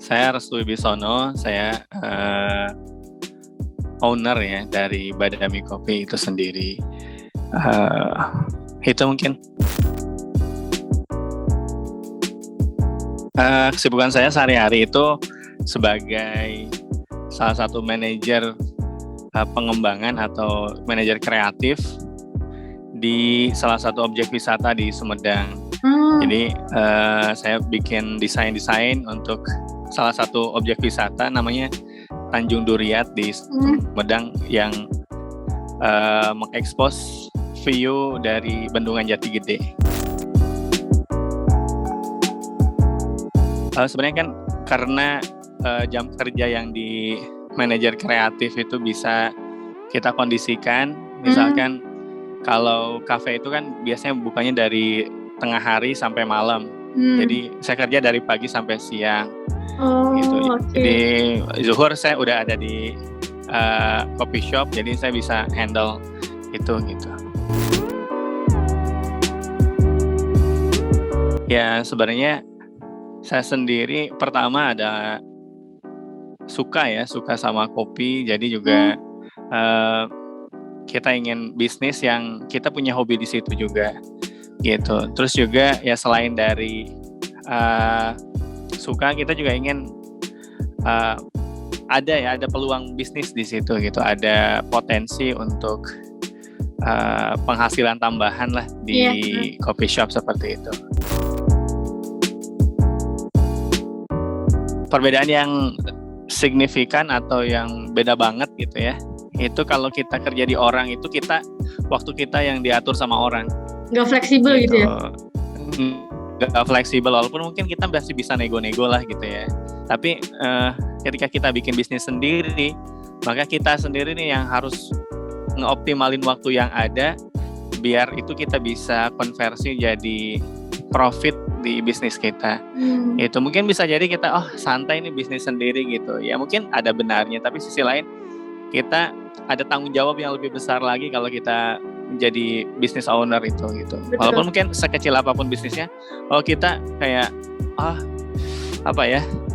Saya Restu Wibisono, saya owner ya dari Badami Kopi itu sendiri. Itu mungkin kesibukan saya sehari-hari itu sebagai salah satu manajer pengembangan atau manajer kreatif di salah satu objek wisata di Sumedang. Jadi saya bikin desain untuk salah satu objek wisata namanya Tanjung Duriat di Sumedang yang mengekspos view dari Bendungan Jati Gede. Sebenarnya kan karena jam kerja yang di manajer kreatif itu bisa kita kondisikan, misalkan kalau kafe itu kan biasanya bukanya dari tengah hari sampai malam. Jadi saya kerja dari pagi sampai siang. Gitu. Okay. Jadi zuhur saya udah ada di coffee shop, jadi saya bisa handle itu gitu. Ya sebenarnya saya sendiri pertama ada suka sama kopi, jadi juga kita ingin bisnis yang kita punya hobi di situ juga gitu. Terus juga ya selain dari suka, kita juga ingin ada peluang bisnis di situ gitu, ada potensi untuk penghasilan tambahan lah di coffee shop seperti itu. Perbedaan yang signifikan atau yang beda banget gitu ya, itu kalau kita kerja di orang itu waktu kita yang diatur sama orang. Nggak fleksibel gitu ya? Nggak fleksibel, walaupun mungkin kita masih bisa nego-nego lah gitu ya. Tapi ketika kita bikin bisnis sendiri, maka kita sendiri nih yang harus ngeoptimalin waktu yang ada, biar itu kita bisa konversi jadi profit di bisnis kita. Itu mungkin bisa jadi kita santai nih bisnis sendiri gitu. Ya mungkin ada benarnya, tapi sisi lain kita ada tanggung jawab yang lebih besar lagi kalau kita menjadi business owner itu gitu. Betul. Walaupun mungkin sekecil apapun bisnisnya, kita kayak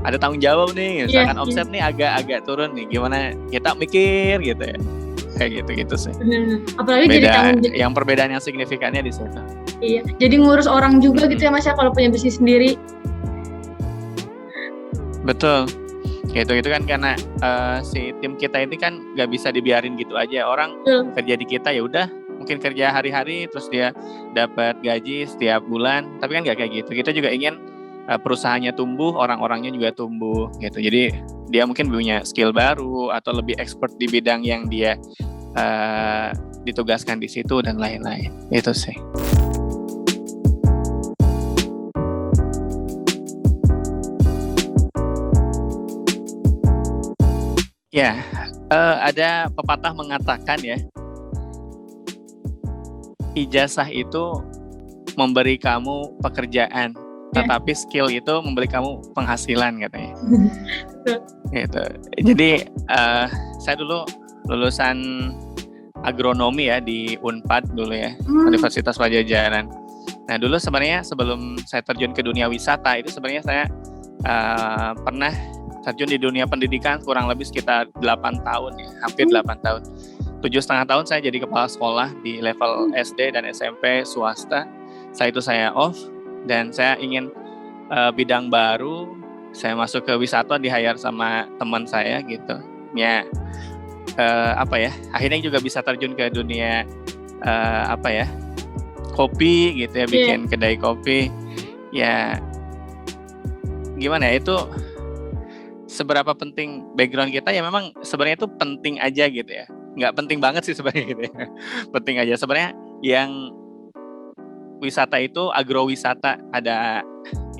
ada tanggung jawab nih, misalkan omset nih agak turun nih, gimana kita mikir gitu ya, kayak gitu sih. Apalagi jadi tanggung jawab. Yang perbedaan yang signifikannya di situ. Iya, jadi ngurus orang juga gitu ya Mas ya kalau punya bisnis sendiri. Betul. Gitu kan karena si tim kita ini kan nggak bisa dibiarin gitu aja, orang kerja di kita ya udah mungkin kerja hari-hari terus dia dapat gaji setiap bulan, tapi kan nggak kayak gitu. Kita juga ingin perusahaannya tumbuh, orang-orangnya juga tumbuh gitu. Jadi dia mungkin punya skill baru atau lebih expert di bidang yang dia ditugaskan di situ dan lain-lain. Itu sih. Ya, ada pepatah mengatakan ya, ijazah itu memberi kamu pekerjaan, tetapi skill itu memberi kamu penghasilan katanya. Gitu. Jadi saya dulu lulusan agronomi ya di Unpad dulu ya, Universitas Padjadjaran. Nah dulu sebenarnya sebelum saya terjun ke dunia wisata itu sebenarnya saya pernah terjun di dunia pendidikan kurang lebih sekitar 8 tahun ya, hampir 8 tahun. 7,5 tahun saya jadi kepala sekolah di level SD dan SMP swasta. Saya off dan saya ingin bidang baru. Saya masuk ke wisata, di-hire sama teman saya gitu. Ya akhirnya juga bisa terjun ke dunia kopi gitu ya, bikin kedai kopi. Ya gimana ya, itu seberapa penting background kita ya, memang sebenarnya itu penting aja gitu ya, nggak penting banget sih sebenarnya gitu ya. Penting aja sebenarnya. Yang wisata itu agrowisata, ada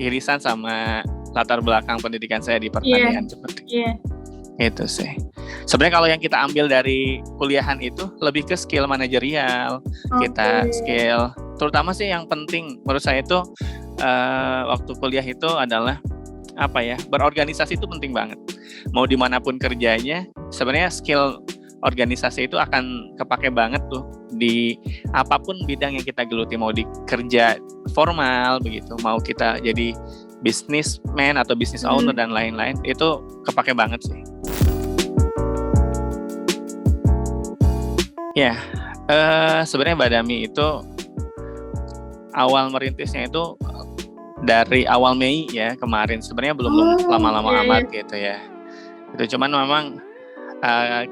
irisan sama latar belakang pendidikan saya di pertanian seperti itu sih. Sebenarnya kalau yang kita ambil dari kuliahan itu lebih ke skill manajerial, kita skill terutama sih yang penting menurut saya itu waktu kuliah itu adalah berorganisasi itu penting banget. Mau dimanapun kerjanya, sebenarnya skill organisasi itu akan kepake banget tuh di apapun bidang yang kita geluti, mau di kerja formal begitu, mau kita jadi businessman atau business owner dan lain-lain, itu kepake banget sih. Ya, sebenarnya Badami itu awal merintisnya itu dari awal Mei ya kemarin. Sebenarnya belum lama-lama amat gitu ya. Itu cuman memang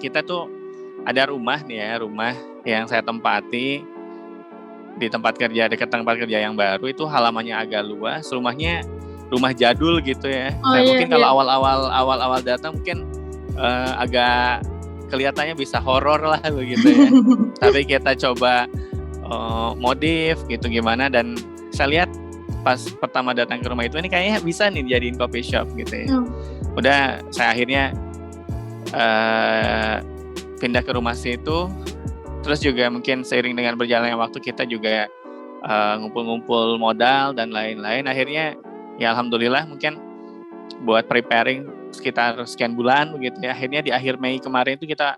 kita tuh ada rumah nih ya, rumah yang saya tempati di tempat kerja, dekat tempat kerja yang baru, itu halamannya agak luas, rumahnya rumah jadul gitu ya. Mungkin kalau awal-awal datang mungkin agak kelihatannya bisa horor lah begitu ya. Tapi kita coba modif gitu gimana, dan saya lihat pas pertama datang ke rumah itu, ini kayaknya bisa nih jadiin coffee shop gitu ya. Udah saya akhirnya pindah ke rumah situ. Terus juga mungkin seiring dengan berjalannya waktu kita juga ngumpul-ngumpul modal dan lain-lain. Akhirnya ya alhamdulillah mungkin buat preparing sekitar sekian bulan begitu ya. Akhirnya di akhir Mei kemarin itu kita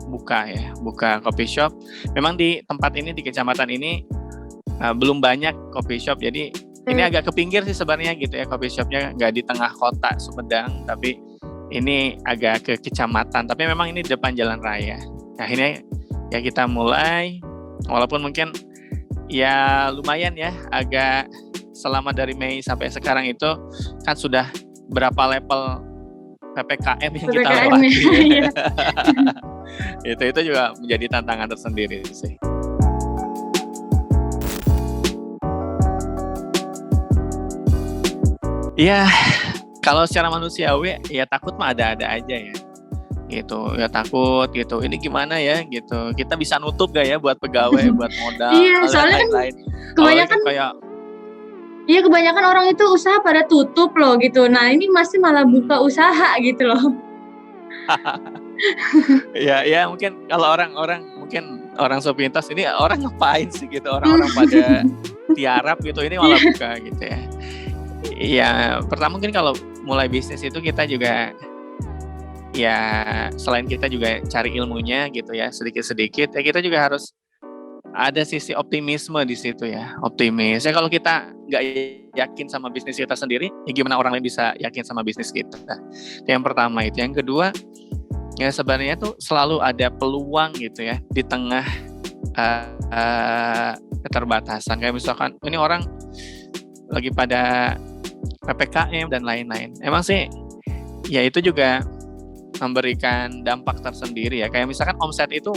buka coffee shop. Memang di tempat ini, di kecamatan ini belum banyak coffee shop. Jadi ini agak ke pinggir sih sebenarnya gitu ya, coffee shopnya nggak di tengah kota Sumedang, tapi ini agak ke kecamatan. Tapi memang ini di depan jalan raya. Akhirnya ya kita mulai, walaupun mungkin ya lumayan ya, agak selama dari Mei sampai sekarang itu kan sudah berapa level PPKM yang kita lewati. Itu juga menjadi tantangan tersendiri sih. Ya, kalau secara manusiawi ya takut mah ada-ada aja ya. Gitu ya, takut gitu, ini gimana ya gitu, kita bisa nutup gak ya buat pegawai, buat modal, soalnya lain-lain. Kebanyakan kayak kebanyakan orang itu usaha pada tutup loh gitu. Nah ini masih malah buka usaha gitu loh. ya mungkin kalau orang sepintas ini orang ngapain sih gitu, orang-orang pada tiarap gitu, ini malah buka gitu ya. Ya pertama mungkin kalau mulai bisnis itu kita juga ya selain kita juga cari ilmunya gitu ya, sedikit-sedikit ya kita juga harus ada sisi optimisme di situ ya, optimis. Ya kalau kita nggak yakin sama bisnis kita sendiri, ya gimana orang lain bisa yakin sama bisnis kita? Itu yang pertama itu. Yang kedua, ya sebenarnya tuh selalu ada peluang gitu ya di tengah keterbatasan. Kayak misalkan ini orang lagi pada PPKM dan lain-lain. Emang sih, ya itu juga memberikan dampak tersendiri ya. Kayak misalkan omset itu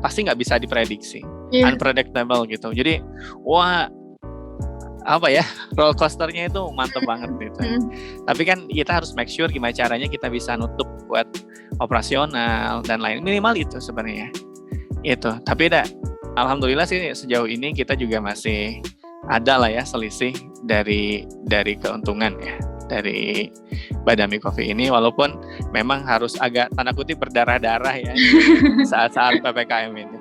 pasti nggak bisa diprediksi, unpredictable gitu. Jadi, roller coasternya itu mantep banget gitu. Tapi kan kita harus make sure gimana caranya kita bisa nutup buat operasional dan lain, minimal itu sebenarnya. Itu. Tapi alhamdulillah sih sejauh ini kita juga masih ada lah ya selisih dari keuntungan ya dari Badami Coffee ini, walaupun memang harus agak tanda kutip berdarah-darah ya saat-saat PPKM ini.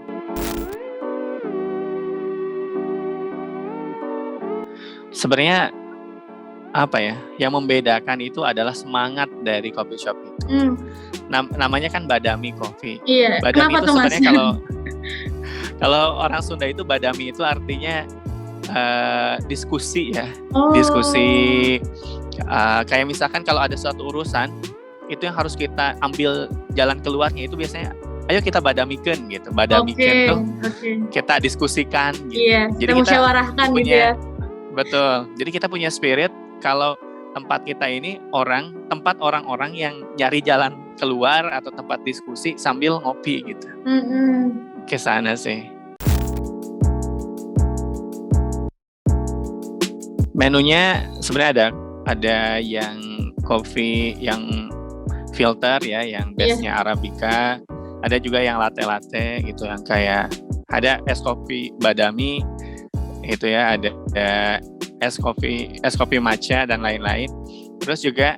Sebenarnya apa ya yang membedakan itu adalah semangat dari coffee shop itu. Namanya kan Badami Coffee. Iya. Badami itu sebenarnya kalau orang Sunda itu Badami itu artinya diskusi ya, diskusi. Kayak misalkan kalau ada suatu urusan itu yang harus kita ambil jalan keluarnya itu biasanya ayo kita badamikeun gitu. Badamikeun kita diskusikan gitu. Iya, jadi kita musyawarahkan gitu ya. Betul. Jadi kita punya spirit kalau tempat kita ini tempat orang-orang yang nyari jalan keluar atau tempat diskusi sambil ngopi gitu. Ke sana sih. Menunya sebenarnya ada yang kopi yang filter ya, yang base-nya Arabica. Ada juga yang latte gitu, yang kayak ada es kopi Badami itu ya, ada es kopi matcha dan lain-lain. Terus juga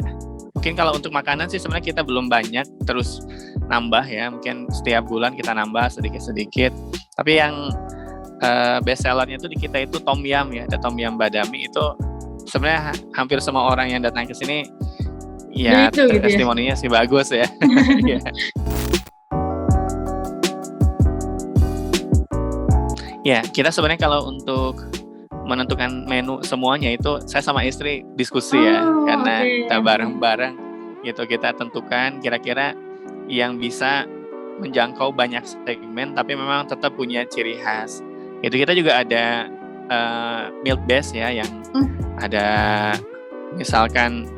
mungkin kalau untuk makanan sih sebenarnya kita belum banyak terus nambah ya, mungkin setiap bulan kita nambah sedikit-sedikit. Tapi yang best sellernya itu di kita itu tom yum ya, ada tom yum Badami itu sebenarnya hampir semua orang yang datang ke sini ya testimoninya sih bagus ya. Ya, kita sebenarnya kalau untuk menentukan menu semuanya itu saya sama istri diskusi ya, karena kita bareng-bareng gitu, kita tentukan kira-kira yang bisa menjangkau banyak segmen tapi memang tetap punya ciri khas. Itu kita juga ada milk base ya, yang ada misalkan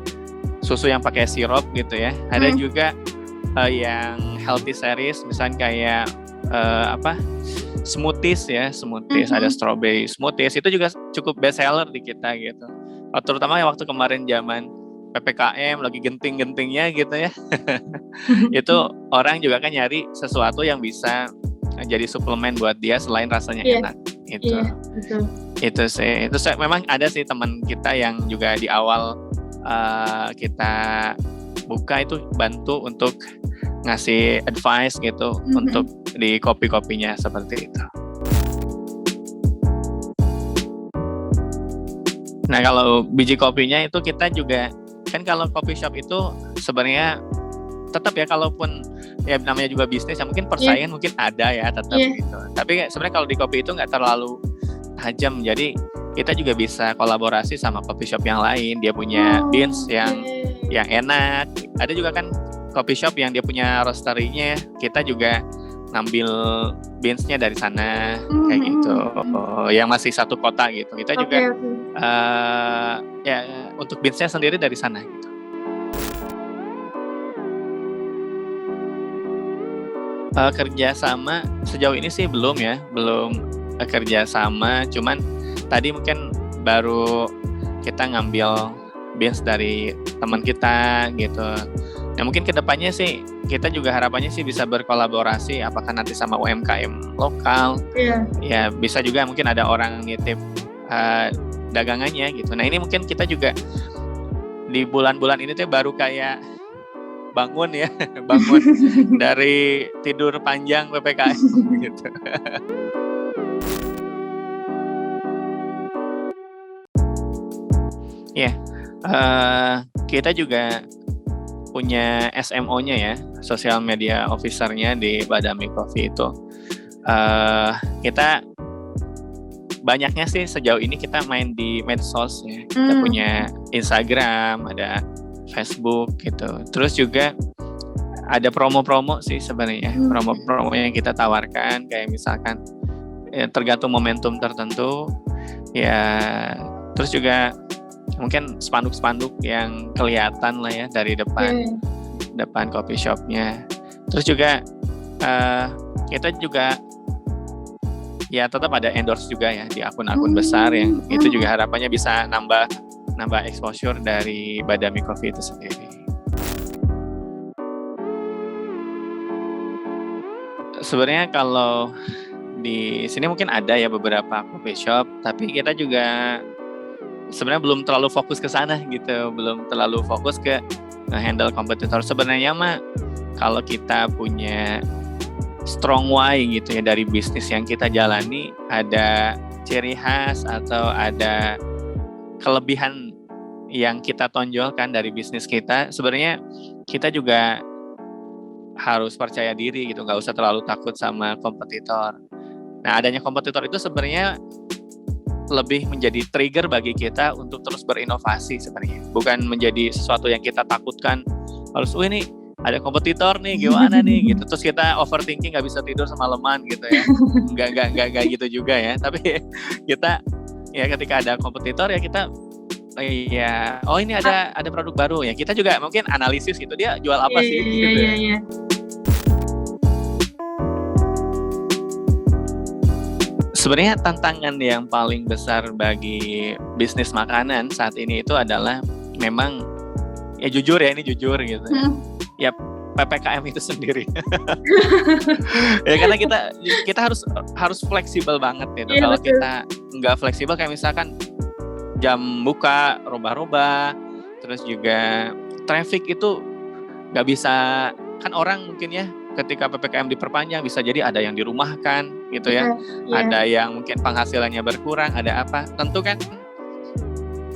susu yang pakai sirup gitu ya. Ada juga yang healthy series, misalnya kayak smoothies ya, ada strawberry smoothies, itu juga cukup best seller di kita gitu. Terutama waktu kemarin zaman PPKM lagi genting-gentingnya gitu ya. Itu orang juga kan nyari sesuatu yang bisa jadi suplemen buat dia selain rasanya enak. Itu sih. Itu memang ada sih teman kita yang juga di awal kita buka itu bantu untuk ngasih advice gitu untuk di kopi-kopinya seperti itu. Nah, kalau biji kopinya itu kita juga kan, kalau coffee shop itu sebenarnya tetap ya, kalaupun ya namanya juga bisnis ya, mungkin persaingan mungkin ada ya tetap gitu. Tapi sebenarnya kalau di kopi itu nggak terlalu tajam, jadi kita juga bisa kolaborasi sama coffee shop yang lain. Dia punya beans yang enak. Ada juga kan coffee shop yang dia punya roastery-nya, kita juga ngambil beans-nya dari sana kayak gitu. Yang masih satu kota gitu. Kita juga ya untuk beans-nya sendiri dari sana gitu. Kerjasama sejauh ini sih belum kerjasama, cuman tadi mungkin baru kita ngambil beans dari teman kita gitu. Nah, mungkin kedepannya sih kita juga harapannya sih bisa berkolaborasi, apakah nanti sama UMKM lokal, ya bisa juga mungkin ada orang nitip dagangannya gitu. Nah, ini mungkin kita juga di bulan-bulan ini tuh baru kayak bangun dari tidur panjang PPKM gitu. Kita juga punya SMO-nya ya, social media officer-nya di Badami Coffee itu. Kita banyaknya sih sejauh ini kita main di medsos ya. Kita punya Instagram, ada Facebook gitu. Terus juga ada promo-promo sih sebenarnya. Promo-promo yang kita tawarkan kayak misalkan tergantung momentum tertentu ya. Terus juga mungkin spanduk-spanduk yang kelihatan lah ya dari depan coffee shopnya. Terus juga kita juga ya tetap ada endorse juga ya di akun-akun besar yang itu juga harapannya bisa nambah exposure dari Badami Coffee itu sendiri. Sebenarnya kalau di sini mungkin ada ya beberapa coffee shop, tapi kita juga sebenarnya belum terlalu fokus ke sana gitu, belum terlalu fokus ke handle kompetitor. Sebenarnya mah kalau kita punya strong why gitu ya dari bisnis yang kita jalani, ada ciri khas atau ada kelebihan yang kita tonjolkan dari bisnis kita, sebenarnya kita juga harus percaya diri gitu, nggak usah terlalu takut sama kompetitor. Nah, adanya kompetitor itu sebenarnya lebih menjadi trigger bagi kita untuk terus berinovasi sebenarnya, bukan menjadi sesuatu yang kita takutkan harus ini ada kompetitor nih gimana nih gitu, terus kita overthinking nggak bisa tidur semalaman gitu ya. nggak gitu juga ya, tapi kita ya ketika ada kompetitor ya kita ini ada produk baru ya, kita juga mungkin analisis gitu, dia jual apa sih gitu. Sebenarnya tantangan yang paling besar bagi bisnis makanan saat ini itu adalah memang ya jujur gitu. Ya PPKM itu sendiri. Ya karena kita harus fleksibel banget gitu. Kalau kita nggak fleksibel kayak misalkan jam buka rubah-rubah, terus juga traffic itu nggak bisa, kan orang mungkin ya ketika PPKM diperpanjang bisa jadi ada yang dirumahkan gitu ya, ada yang mungkin penghasilannya berkurang, ada apa. Tentu kan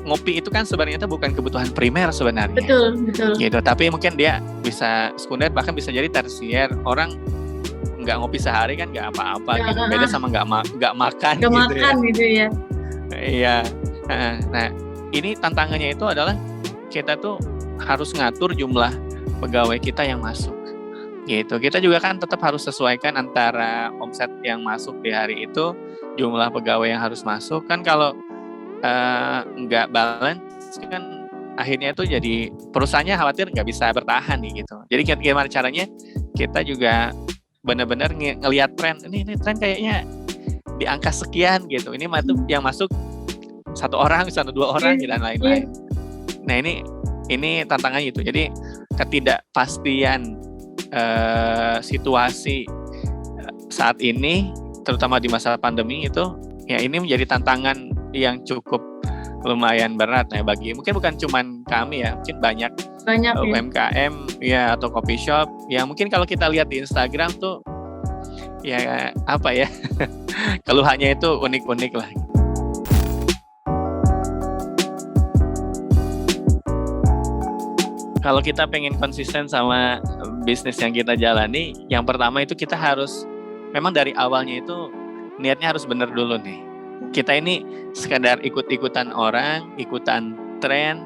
ngopi itu kan sebenarnya itu bukan kebutuhan primer sebenarnya. Betul. Gitu, tapi mungkin dia bisa sekunder, bahkan bisa jadi tersier. Orang nggak ngopi sehari kan nggak apa-apa gitu. Beda sama nggak makan gitu ya. Iya. Nah, ini tantangannya itu adalah kita tuh harus ngatur jumlah pegawai kita yang masuk. Gitu. Kita juga kan tetap harus sesuaikan antara omset yang masuk di hari itu, jumlah pegawai yang harus masuk. Kan kalau nggak balance kan akhirnya itu jadi perusahaannya khawatir nggak bisa bertahan nih gitu. Jadi gimana caranya kita juga benar-benar ngelihat tren. Ini tren kayaknya di angka sekian gitu. Ini yang masuk 1 orang, 1-2 orang dan lain-lain. Nah ini tantangannya itu. Jadi ketidakpastian situasi saat ini, terutama di masa pandemi itu, ya ini menjadi tantangan yang cukup lumayan berat ya bagi mungkin bukan cuman kami ya, mungkin banyak UMKM ya atau coffee shop yang mungkin kalau kita lihat di Instagram tuh ya apa ya keluhannya itu unik-unik lah. Kalau kita pengen konsisten sama bisnis yang kita jalani, yang pertama itu kita harus memang dari awalnya itu niatnya harus benar dulu nih. Kita ini sekadar ikut-ikutan orang, ikutan tren,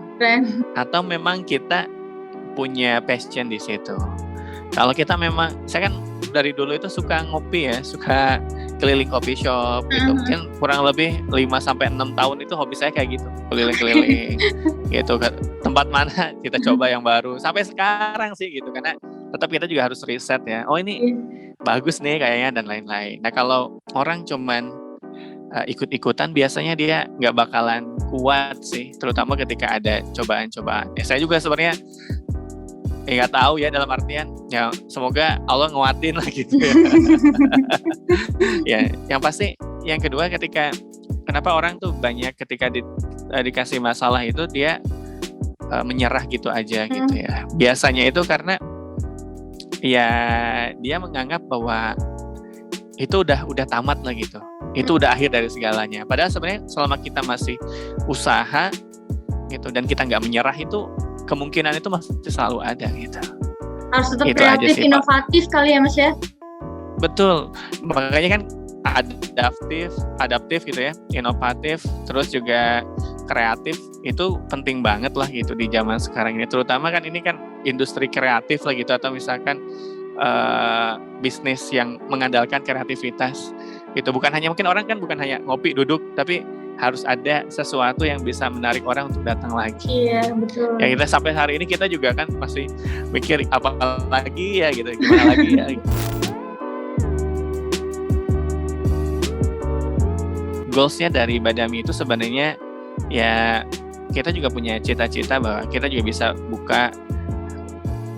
atau memang kita punya passion di situ. Kalau kita memang, saya kan dari dulu itu suka ngopi ya, suka keliling coffee shop gitu. Mungkin kurang lebih 5-6 tahun itu hobi saya kayak gitu, keliling-keliling gitu. Tempat mana kita coba yang baru. Sampai sekarang sih gitu, karena tetap kita juga harus riset ya. Oh ini bagus nih kayaknya dan lain-lain. Nah kalau orang cuman ikut-ikutan biasanya dia nggak bakalan kuat sih, terutama ketika ada cobaan-cobaan. Saya juga sebenarnya nggak tahu ya, dalam artian ya semoga Allah nguatin lah gitu ya. Ya yang pasti yang kedua, kenapa orang tuh banyak ketika dikasih masalah itu dia menyerah gitu aja gitu ya. Biasanya itu karena ya dia menganggap bahwa itu udah tamat lah gitu. Itu udah akhir dari segalanya. Padahal sebenarnya selama kita masih usaha gitu dan kita nggak menyerah, itu kemungkinan itu masih selalu ada gitu. Harus tetap itu kreatif, sih, inovatif kali ya Mas ya. Betul. Makanya kan adaptif gitu ya, inovatif, terus juga kreatif, itu penting banget lah gitu di zaman sekarang ini. Terutama kan ini kan industri kreatif lah gitu, atau misalkan bisnis yang mengandalkan kreativitas gitu. Mungkin orang kan bukan hanya ngopi duduk, tapi harus ada sesuatu yang bisa menarik orang untuk datang lagi. Iya betul. Ya kita sampai hari ini kita juga kan masih mikir apa lagi ya gitu, gimana lagi ya. Goalsnya dari Badami itu sebenarnya ya kita juga punya cita-cita bahwa kita juga bisa buka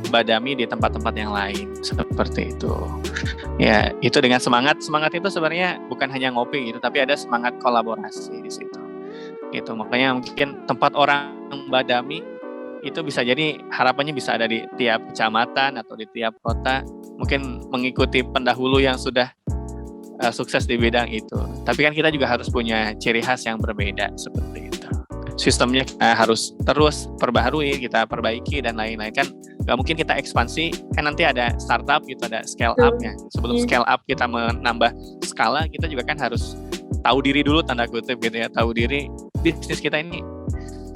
Badami di tempat-tempat yang lain seperti itu. Ya, itu dengan semangat itu sebenarnya bukan hanya ngopi gitu, tapi ada semangat kolaborasi di situ. Gitu. Makanya mungkin tempat orang Badami itu bisa jadi harapannya bisa ada di tiap kecamatan atau di tiap kota, mungkin mengikuti pendahulu yang sudah sukses di bidang itu. Tapi kan kita juga harus punya ciri khas yang berbeda seperti itu. Sistemnya harus terus perbaharui, kita perbaiki dan lain-lain. Kan nggak mungkin kita ekspansi, kan nanti ada startup gitu, ada scale up-nya. Sebelum scale up kita menambah skala, kita juga kan harus tahu diri dulu, tanda kutip gitu ya, tahu diri bisnis kita ini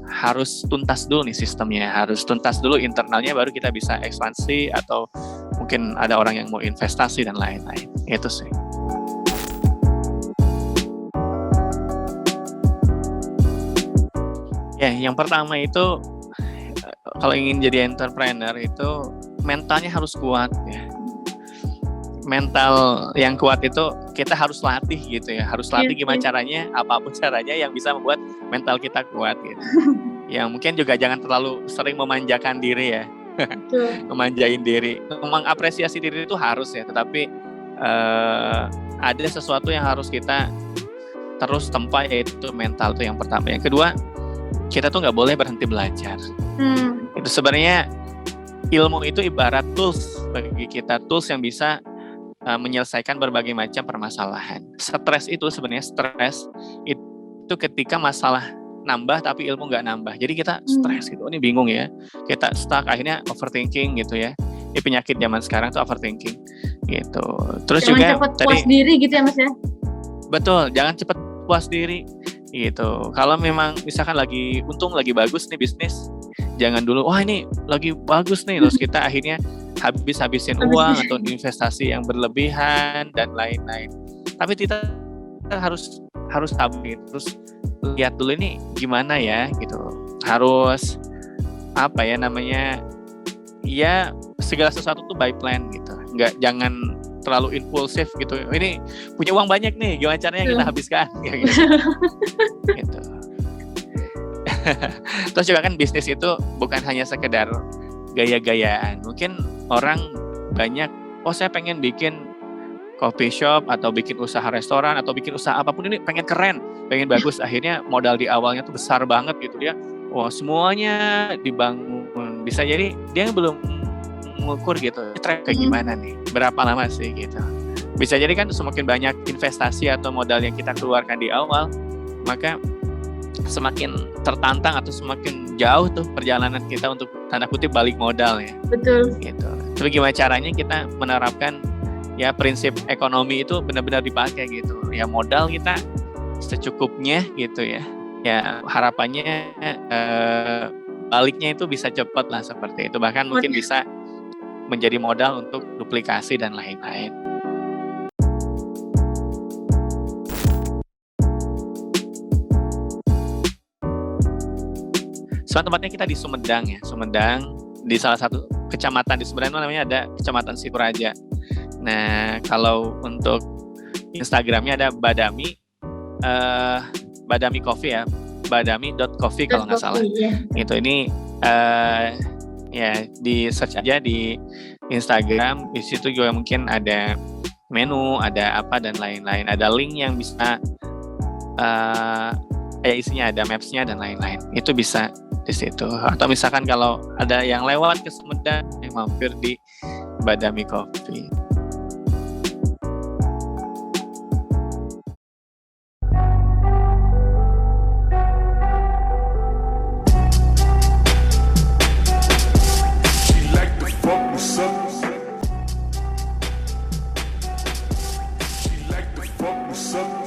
harus tuntas dulu nih sistemnya, harus tuntas dulu internalnya, baru kita bisa ekspansi atau mungkin ada orang yang mau investasi dan lain-lain. Itu sih. Ya, yang pertama itu kalau ingin jadi entrepreneur itu mentalnya harus kuat ya. Mental yang kuat itu kita harus latih gitu ya. Harus latih gimana caranya, apapun caranya yang bisa membuat mental kita kuat gitu. Ya mungkin juga jangan terlalu sering memanjakan diri ya. Memanjain diri. Mengapresiasi diri itu harus ya, tetapi ada sesuatu yang harus kita terus tempa, yaitu mental itu yang pertama. Yang kedua, kita tuh nggak boleh berhenti belajar. Itu sebenarnya ilmu itu ibarat tools bagi kita, tools yang bisa menyelesaikan berbagai macam permasalahan. Stres itu ketika masalah nambah tapi ilmu nggak nambah. Jadi kita stres gitu, ini bingung ya. Kita stuck, akhirnya overthinking gitu ya. Ini penyakit zaman sekarang tuh overthinking gitu. Terus jangan cepat puas diri gitu ya Mas ya. Betul, jangan cepat puas diri. gitu. Kalau memang misalkan lagi untung, lagi bagus nih bisnis, jangan dulu wah ini lagi bagus nih terus kita akhirnya habisin uang atau investasi yang berlebihan dan lain-lain. Tapi kita harus sabar, terus lihat dulu ini gimana ya gitu. Harus apa ya namanya, ya segala sesuatu tuh by plan gitu. Jangan terlalu impulsif gitu. Ini punya uang banyak nih, gimana caranya kita habiskan kayak gitu. Gitu. Terus juga kan bisnis itu bukan hanya sekedar gaya-gayaan. Mungkin orang banyak, oh saya pengen bikin coffee shop atau bikin usaha restoran atau bikin usaha apapun ini pengen keren, pengen bagus. Akhirnya modal di awalnya tuh besar banget gitu dia. Wah semuanya dibangun. Bisa jadi dia belum mengukur gitu, track kayak gimana nih, berapa lama sih gitu. Bisa jadi kan semakin banyak investasi atau modal yang kita keluarkan di awal, maka semakin tertantang atau semakin jauh tuh perjalanan kita untuk tanda kutip balik modal ya. Betul. Gitu. Tapi gimana caranya kita menerapkan ya prinsip ekonomi itu benar-benar dipakai gitu. Ya modal kita secukupnya gitu ya. Ya harapannya baliknya itu bisa cepat lah seperti itu. Bahkan mungkin bisa menjadi modal untuk duplikasi dan lain-lain. Soal tempatnya kita di Sumedang ya, Sumedang di salah satu kecamatan di Sumedang namanya ada Kecamatan Sikuraja. Nah kalau untuk Instagramnya ada Badami, Badami Coffee ya, badami.coffee kalau nggak salah. Itu ini ya di search aja di Instagram, di situ juga mungkin ada menu, ada apa dan lain-lain, ada link yang bisa isinya ada maps-nya dan lain-lain, itu bisa di situ. Atau misalkan kalau ada yang lewat ke Sumedang yang mampir di Badami Coffee. She like to fuck with something.